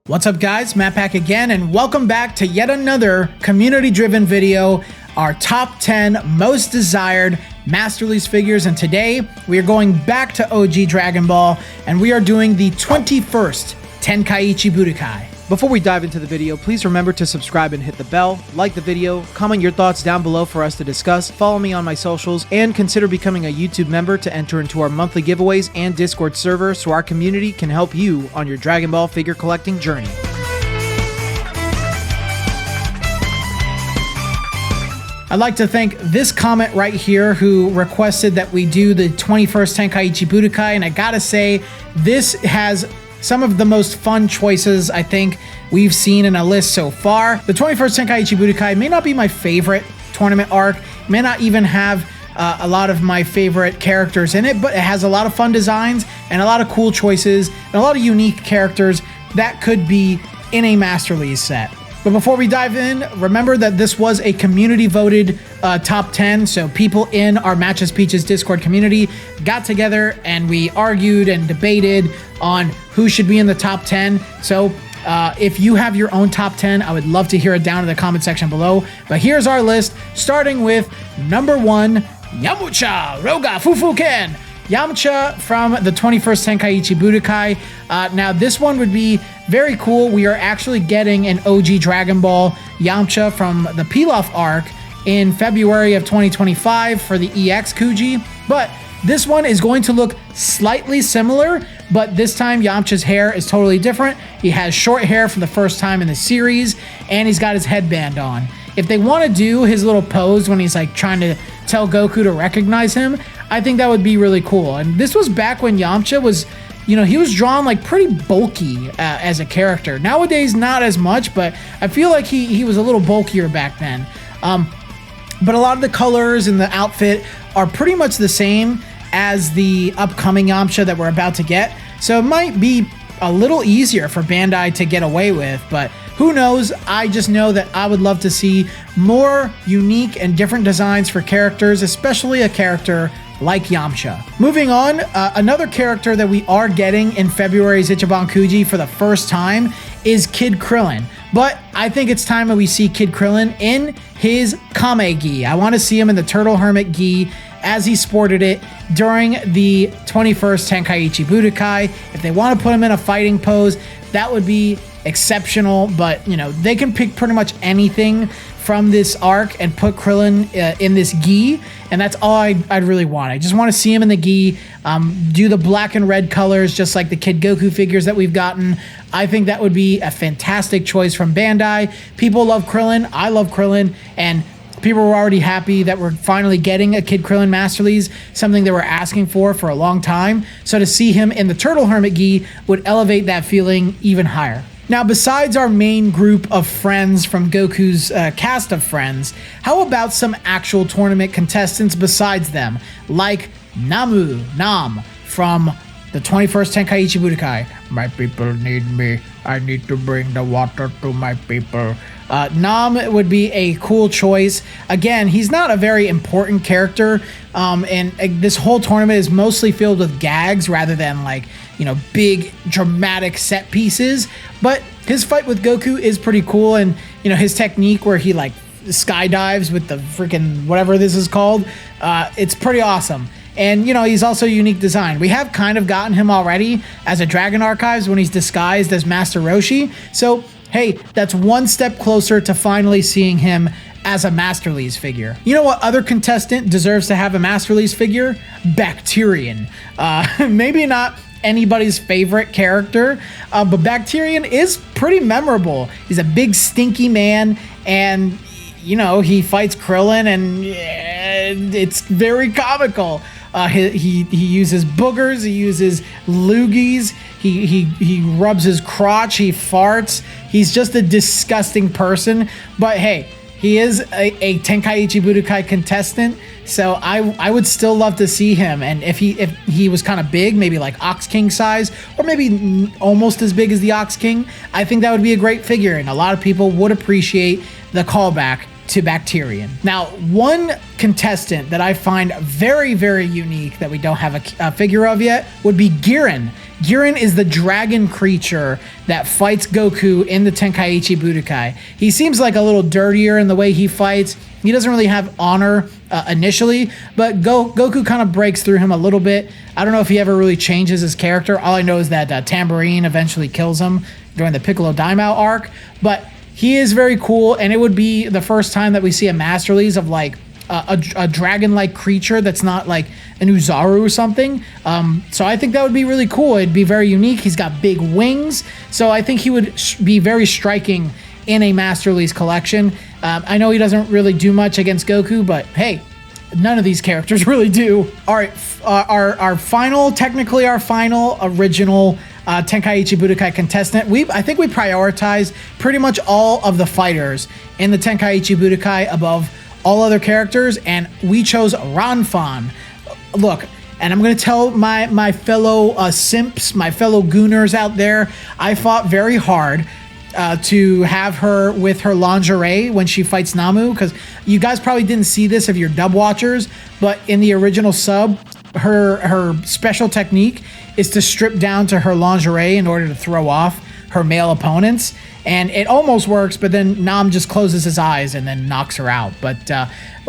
What's up guys, Matt Pack again, and welcome back to yet another community-driven video, our top 10 most desired Masterlise figures. And today we are going back to OG Dragon Ball and we are doing the 21st Tenkaichi Budokai. Before we dive into the video, please remember to subscribe and hit the bell, like the video, comment your thoughts down below for us to discuss, follow me on my socials, and consider becoming a YouTube member to enter into our monthly giveaways and Discord server so our community can help you on your Dragon Ball figure collecting journey. I'd like to thank this comment right here who requested that we do the 21st Tenkaichi Budokai, and I gotta say, this has some of the most fun choices I think we've seen in a list so far. The 21st Tenkaichi Budokai may not be my favorite tournament arc, may not even have a lot of my favorite characters in it, but it has a lot of fun designs and a lot of cool choices and a lot of unique characters that could be in a Masterlise set. But before we dive in, remember that this was a community voted top 10. So people in our Matches Peaches Discord community got together and we argued and debated on who should be in the top 10. So if you have your own top 10, I would love to hear it down in the comment section below. But here's our list, starting with number 1, Yamcha Roga Fufuken. Yamcha from the 21st Tenkaichi Budokai. Now this one would be very cool. We are actually getting an OG Dragon Ball Yamcha from the Pilaf arc in February of 2025 for the EX Kuji, but this one is going to look slightly similar, but this time Yamcha's hair is totally different. He has short hair for the first time in the series, and he's got his headband on. If they want to do his little pose when he's like trying to tell Goku to recognize him, I think that would be really cool. And this was back when Yamcha was, you know, he was drawn like pretty bulky as a character. Nowadays, not as much, but I feel like he was a little bulkier back then. But a lot of the colors and the outfit are pretty much the same as the upcoming Yamcha that we're about to get. So it might be a little easier for Bandai to get away with, but who knows? I just know that I would love to see more unique and different designs for characters, especially a character like Yamcha. Moving on, another character that we are getting in February's Ichiban Kuji for the first time is Kid Krillin. But I think it's time that we see Kid Krillin in his Kame Gi. I want to see him in the Turtle Hermit Gi as he sported it during the 21st Tenkaichi Budokai. If they want to put him in a fighting pose, that would be exceptional, but you know, they can pick pretty much anything from this arc and put Krillin in this gi, and that's all I'd really want. I just want to see him in the gi, do the black and red colors just like the Kid Goku figures that we've gotten. I think that would be a fantastic choice from Bandai. People love Krillin, I love Krillin, and people were already happy that we're finally getting a Kid Krillin Masterlise, something they were asking for a long time. So to see him in the Turtle Hermit gi would elevate that feeling even higher. Now, besides our main group of friends from Goku's cast of friends, how about some actual tournament contestants besides them, like Nam from the 21st Tenkaichi Budokai. My people need me. I need to bring the water to my people. Nam would be a cool choice. Again, he's not a very important character, and this whole tournament is mostly filled with gags rather than like, you know, big dramatic set pieces. But his fight with Goku is pretty cool, and you know, his technique where he like skydives with the freaking whatever this is called, it's pretty awesome. And, you know, he's also unique design. We have kind of gotten him already as a Dragon Archives when he's disguised as Master Roshi. So, hey, that's one step closer to finally seeing him as a Masterlise figure. You know what other contestant deserves to have a Masterlise figure? Bacterian. Maybe not anybody's favorite character, but Bacterian is pretty memorable. He's a big, stinky man, and, you know, he fights Krillin, and it's very comical. He uses boogers, he uses loogies, he rubs his crotch, he farts. He's just a disgusting person. But hey, he is a Tenkaichi Budokai contestant, so I would still love to see him. And if he was kind of big, maybe like Ox King size, or maybe almost as big as the Ox King, I think that would be a great figure, and a lot of people would appreciate the callback to Bacterian. Now, one contestant that I find very, very unique that we don't have a figure of yet would be Giran. Girin is the dragon creature that fights Goku in the Tenkaichi Budokai. He seems like a little dirtier in the way he fights. He doesn't really have honor initially, but Goku kind of breaks through him a little bit. I don't know if he ever really changes his character. All I know is that Tambourine eventually kills him during the Piccolo Daimao arc, but he is very cool, and it would be the first time that we see a Masterlise of like a dragon-like creature that's not like an Uzaru or something. So I think that would be really cool. It'd be very unique. He's got big wings, so I think he would be very striking in a Masterlise collection. I know he doesn't really do much against Goku, but hey, none of these characters really do. All right, our final original Tenkaichi Budokai contestant. I think we prioritized pretty much all of the fighters in the Tenkaichi Budokai above all other characters, and we chose Ranfan. Look, and I'm going to tell my fellow simps, my fellow gooners out there, I fought very hard to have her with her lingerie when she fights Namu, because you guys probably didn't see this if you're dub watchers, but in the original sub, her special technique is to strip down to her lingerie in order to throw off her male opponents, and it almost works, but then Nam just closes his eyes and then knocks her out. But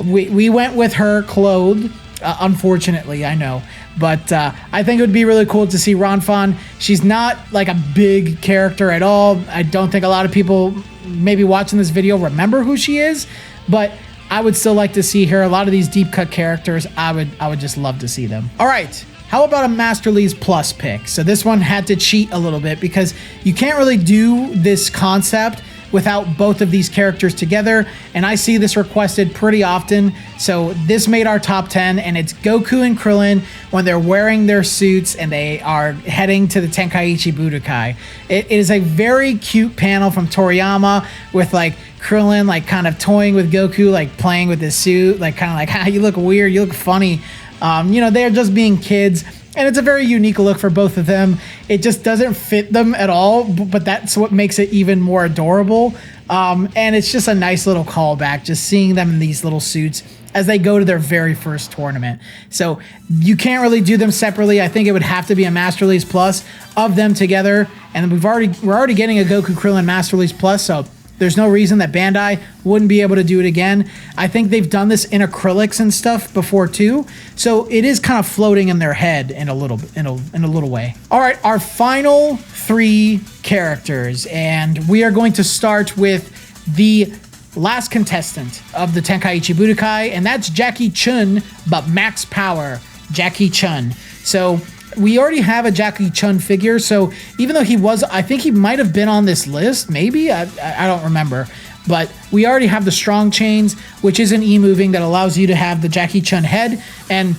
we went with her clothed, unfortunately, I know. But I think it would be really cool to see Ranfan. She's not like a big character at all. I don't think a lot of people maybe watching this video remember who she is, but I would still like to see her. A lot of these deep cut characters, I would just love to see them. All right. How about a Masterlise Plus pick? So this one had to cheat a little bit because you can't really do this concept without both of these characters together, and I see this requested pretty often. So this made our top 10, and it's Goku and Krillin when they're wearing their suits and they are heading to the Tenkaichi Budokai. It is a very cute panel from Toriyama with like Krillin like kind of toying with Goku, like playing with his suit, like kind of like, you look weird, you look funny. They're just being kids, and it's a very unique look for both of them. It just doesn't fit them at all, but that's what makes it even more adorable. And it's just a nice little callback, just seeing them in these little suits as they go to their very first tournament. So you can't really do them separately. I think it would have to be a Masterlise Plus of them together. And we're already getting a Goku Krillin Masterlise Plus, so there's no reason that Bandai wouldn't be able to do it again. I think they've done this in acrylics and stuff before too, so it is kind of floating in their head in a little way. All right, our final 3 characters, and we are going to start with the last contestant of the Tenkaichi Budokai, and that's Jackie Chun, but max power Jackie Chun. So we already have a Jackie Chun figure, so even though I think he might have been on this list, maybe, I don't remember, but we already have the strong chains, which is an E-moving that allows you to have the Jackie Chun head, and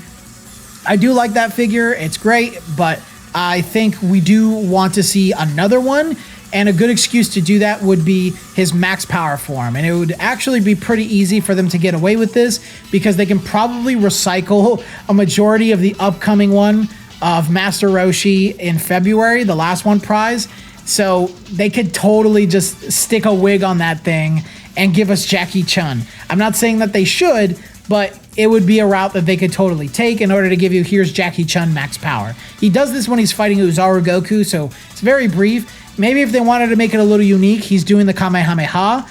I do like that figure, it's great, but I think we do want to see another one, and a good excuse to do that would be his max power form, and it would actually be pretty easy for them to get away with this, because they can probably recycle a majority of the upcoming one of Master Roshi in February, the last one prize. So they could totally just stick a wig on that thing and give us Jackie Chun. I'm not saying that they should, but it would be a route that they could totally take in order to give you, here's Jackie Chun max power. He does this when he's fighting Uzaru Goku, so it's very brief. Maybe if they wanted to make it a little unique, he's doing the Kamehameha,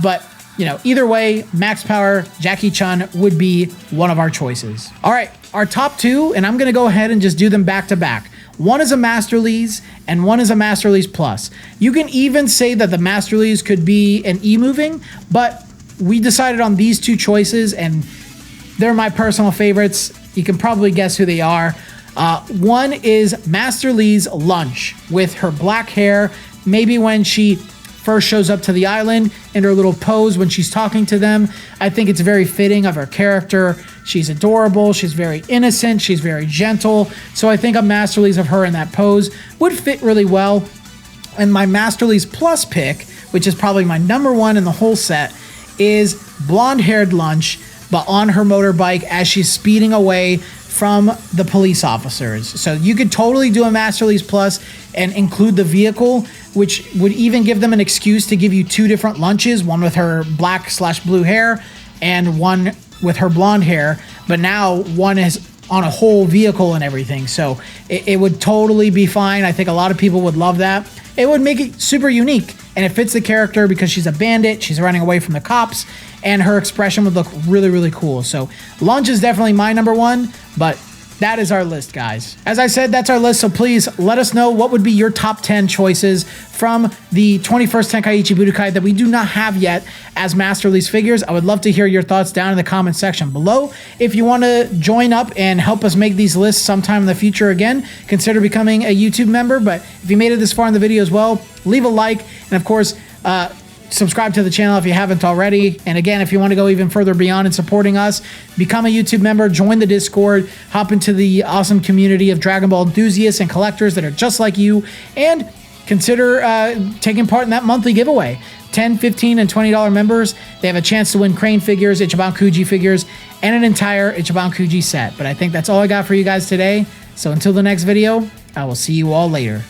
but either way, max power Jackie Chun would be one of our choices. All right, our top 2, and I'm going to go ahead and just do them back to back. One is a Masterlise, and one is a Masterlise Plus. You can even say that the Masterlise could be an E-moving, but we decided on these 2 choices, and they're my personal favorites. You can probably guess who they are. One is Masterlise Lunch with her black hair, maybe when she first shows up to the island in her little pose when she's talking to them. I think it's very fitting of her character. She's adorable, she's very innocent, she's very gentle, so I think a Masterlise of her in that pose would fit really well. And my Masterlise Plus pick, which is probably my number 1 in the whole set, is blonde-haired Lunch, but on her motorbike as she's speeding away from the police officers. So you could totally do a Masterlise Plus and include the vehicle, which would even give them an excuse to give you 2 different Lunches, one with her black/blue hair and one with her blonde hair. But now one is on a whole vehicle and everything. So it would totally be fine. I think a lot of people would love that. It would make it super unique, and it fits the character because she's a bandit. She's running away from the cops, and her expression would look really, really cool. So Lunch is definitely my number one, but that is our list, guys. As I said, that's our list, so please let us know what would be your top 10 choices from the 21st Tenkaichi Budokai that we do not have yet as Masterlise figures. I would love to hear your thoughts down in the comment section below. If you want to join up and help us make these lists sometime in the future again, consider becoming a YouTube member. But if you made it this far in the video as well, leave a like, and of course, subscribe to the channel if you haven't already. And again, if you want to go even further beyond and supporting us, become a YouTube member, join the Discord, hop into the awesome community of Dragon Ball enthusiasts and collectors that are just like you, and consider taking part in that monthly giveaway. $10, $15, and $20 members, they have a chance to win Crane figures, Ichiban Kuji figures, and an entire Ichiban Kuji set. But I think that's all I got for you guys today. So until the next video, I will see you all later.